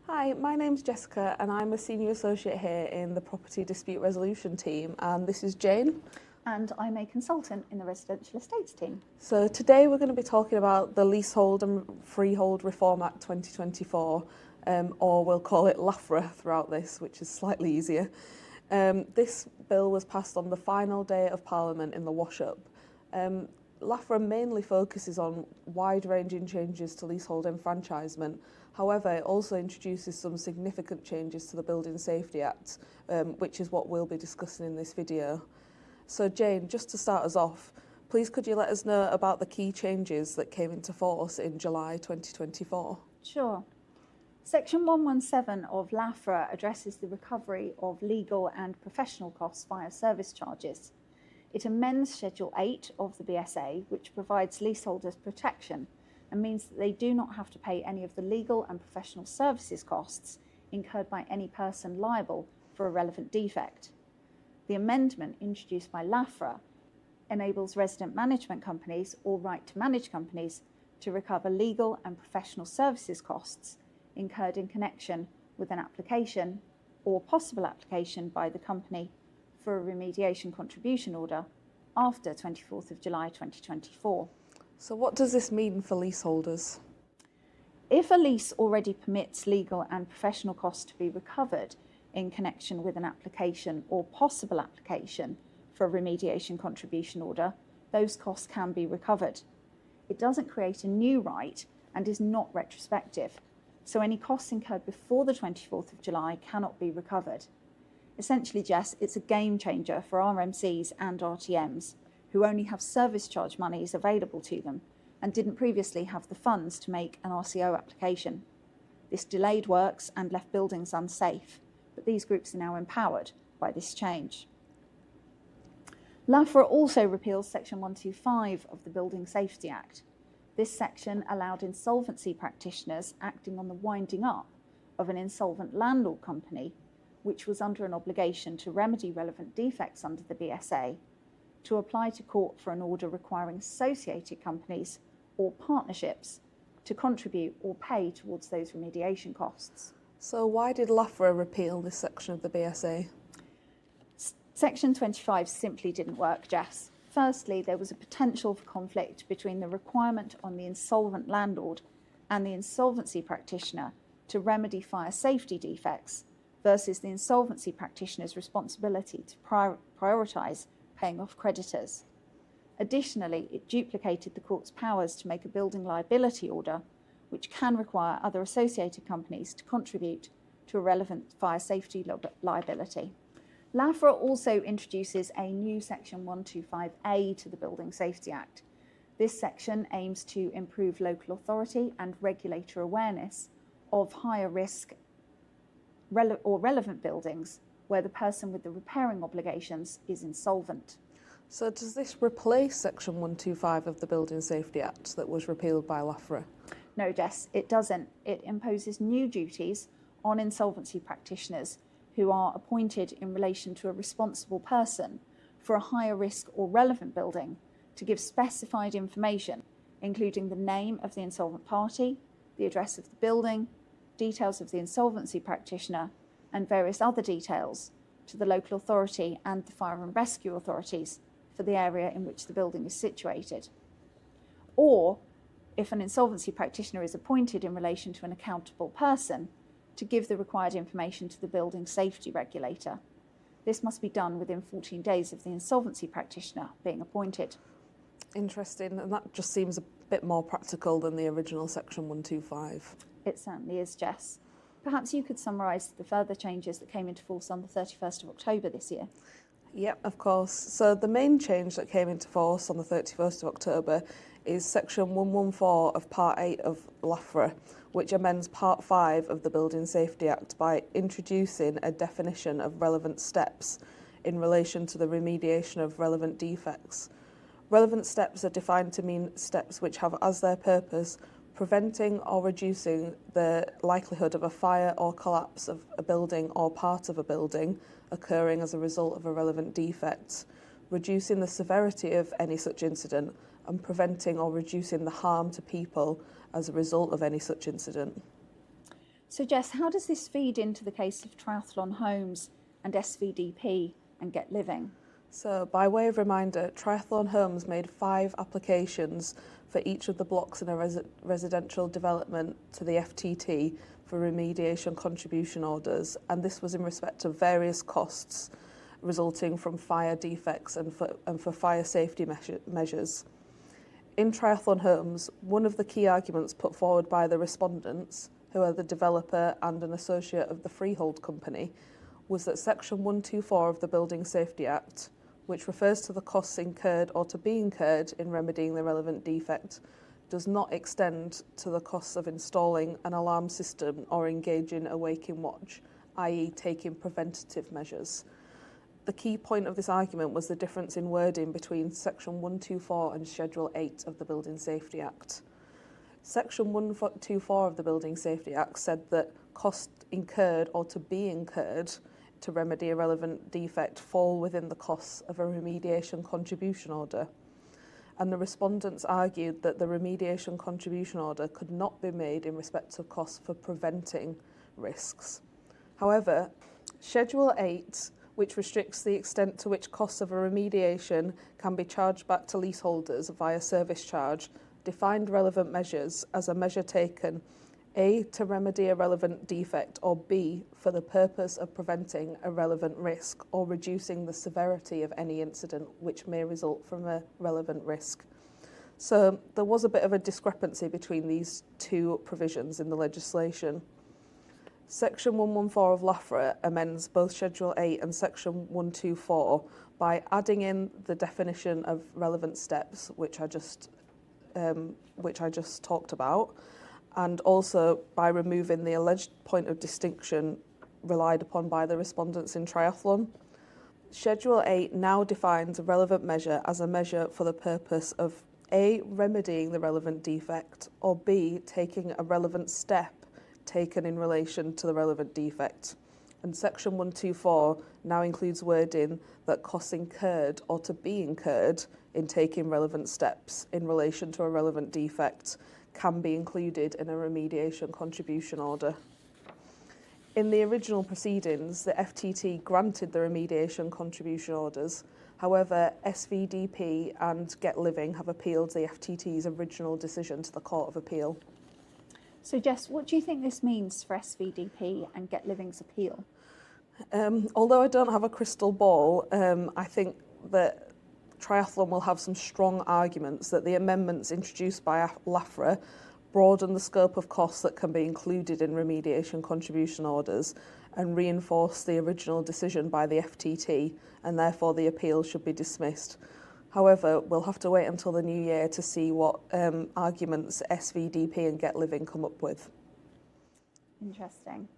Hi, my name's Jessica and I'm a Senior Associate here in the Property Dispute Resolution team, and this is Jane. And I'm a consultant in the Residential Estates team. So today we're going to be talking about the Leasehold and Freehold Reform Act 2024, or we'll call it LAFRA throughout this, which is slightly easier. This bill was passed on the final day of Parliament in the wash-up. LAFRA mainly focuses on wide-ranging changes to leasehold enfranchisement. However, it also introduces some significant changes to the Building Safety Act, which is what we'll be discussing in this video. So Jane, just to start us off, please could you let us know about the key changes that came into force in July 2024? Sure. Section 117 of LAFRA addresses the recovery of legal and professional costs via service charges. It amends Schedule 8 of the BSA, which provides leaseholders protection and means that they do not have to pay any of the legal and professional services costs incurred by any person liable for a relevant defect. The amendment introduced by LAFRA enables resident management companies or right to manage companies to recover legal and professional services costs incurred in connection with an application or possible application by the company for a remediation contribution order after 24th of July 2024. So what does this mean for leaseholders? If a lease already permits legal and professional costs to be recovered in connection with an application or possible application for a remediation contribution order, those costs can be recovered. It doesn't create a new right and is not retrospective, so any costs incurred before the 24th of July cannot be recovered. Essentially, Jess, it's a game changer for RMCs and RTMs who only have service charge monies available to them and didn't previously have the funds to make an RCO application. This delayed works and left buildings unsafe, but these groups are now empowered by this change. LAFRA also repeals Section 125 of the Building Safety Act. This section allowed insolvency practitioners acting on the winding up of an insolvent landlord company, which was under an obligation to remedy relevant defects under the BSA, to apply to court for an order requiring associated companies or partnerships to contribute or pay towards those remediation costs. So why did LAFRA repeal this section of the BSA? Section 25 simply didn't work, Jess. Firstly, there was a potential for conflict between the requirement on the insolvent landlord and the insolvency practitioner to remedy fire safety defects versus the insolvency practitioner's responsibility to prioritise paying off creditors. Additionally, it duplicated the court's powers to make a building liability order, which can require other associated companies to contribute to a relevant fire safety liability. LAFRA also introduces a new Section 125A to the Building Safety Act. This section aims to improve local authority and regulator awareness of higher risk or relevant buildings where the person with the repairing obligations is insolvent. So does this replace Section 125 of the Building Safety Act that was repealed by LAFRA? No, Jess, it doesn't. It imposes new duties on insolvency practitioners who are appointed in relation to a responsible person for a higher risk or relevant building to give specified information, including the name of the insolvent party, the address of the building, details of the insolvency practitioner, and various other details to the local authority and the fire and rescue authorities for the area in which the building is situated. Or, if an insolvency practitioner is appointed in relation to an accountable person, to give the required information to the building safety regulator. This must be done within 14 days of the insolvency practitioner being appointed. Interesting, and that just seems a bit more practical than the original Section 125. It certainly is, Jess. Perhaps you could summarise the further changes that came into force on the 31st of October this year. Yep, of course. So the main change that came into force on the 31st of October is Section 114 of Part 8 of LAFRA, which amends Part 5 of the Building Safety Act by introducing a definition of relevant steps in relation to the remediation of relevant defects. Relevant steps are defined to mean steps which have as their purpose preventing or reducing the likelihood of a fire or collapse of a building or part of a building occurring as a result of a relevant defect, reducing the severity of any such incident, and preventing or reducing the harm to people as a result of any such incident. So Jess, how does this feed into the case of Triathlon Homes and SVDP and Get Living? So by way of reminder, Triathlon Homes made 5 applications for each of the blocks in a residential development to the FTT for remediation contribution orders, and this was in respect of various costs resulting from fire defects and for fire safety measures. In Triathlon Homes, one of the key arguments put forward by the respondents, who are the developer and an associate of the freehold company, was that Section 124 of the Building Safety Act, which refers to the costs incurred or to be incurred in remedying the relevant defect, does not extend to the costs of installing an alarm system or engaging a waking watch, i.e. taking preventative measures. The key point of this argument was the difference in wording between Section 124 and Schedule 8 of the Building Safety Act. Section 124 of the Building Safety Act said that costs incurred or to be incurred to remedy a relevant defect fall within the costs of a remediation contribution order. And the respondents argued that the remediation contribution order could not be made in respect of costs for preventing risks. However, Schedule 8, which restricts the extent to which costs of a remediation can be charged back to leaseholders via service charge, defined relevant measures as a measure taken A, to remedy a relevant defect, or B, for the purpose of preventing a relevant risk or reducing the severity of any incident which may result from a relevant risk. So there was a bit of a discrepancy between these two provisions in the legislation. Section 114 of LAFRA amends both Schedule 8 and Section 124 by adding in the definition of relevant steps, which I just talked about, and also by removing the alleged point of distinction relied upon by the respondents in Triathlon. Schedule 8 now defines a relevant measure as a measure for the purpose of A, remedying the relevant defect, or B, taking a relevant step taken in relation to the relevant defect. And Section 124 now includes wording that costs incurred or to be incurred in taking relevant steps in relation to a relevant defect can be included in a remediation contribution order. In the original proceedings, the FTT granted the remediation contribution orders. However, SVDP and Get Living have appealed the FTT's original decision to the Court of Appeal. So Jess, what do you think this means for SVDP and Get Living's appeal? Although I don't have a crystal ball, I think that Triathlon will have some strong arguments that the amendments introduced by LAFRA broaden the scope of costs that can be included in remediation contribution orders and reinforce the original decision by the FTT, and therefore the appeal should be dismissed. However, we'll have to wait until the new year to see what arguments SVDP and Get Living come up with. Interesting.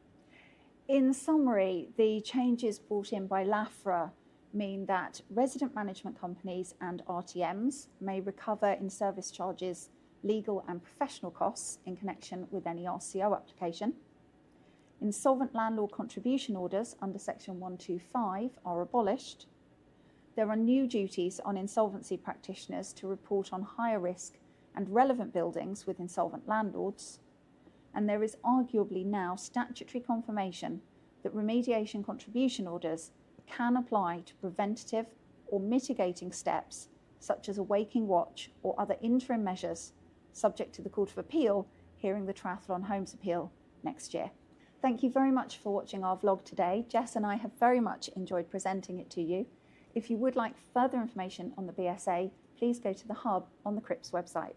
In summary, the changes brought in by LAFRA mean that resident management companies and RTMs may recover in service charges legal and professional costs in connection with any RCO application. Insolvent landlord contribution orders under Section 125 are abolished. There are new duties on insolvency practitioners to report on higher risk and relevant buildings with insolvent landlords. And there is arguably now statutory confirmation that remediation contribution orders can apply to preventative or mitigating steps such as a waking watch or other interim measures, subject to the Court of Appeal hearing the Triathlon Homes appeal next year. Thank you very much for watching our vlog today. Jess and I have very much enjoyed presenting it to you. If you would like further information on the BSA, please go to the Hub on the CRIPS website.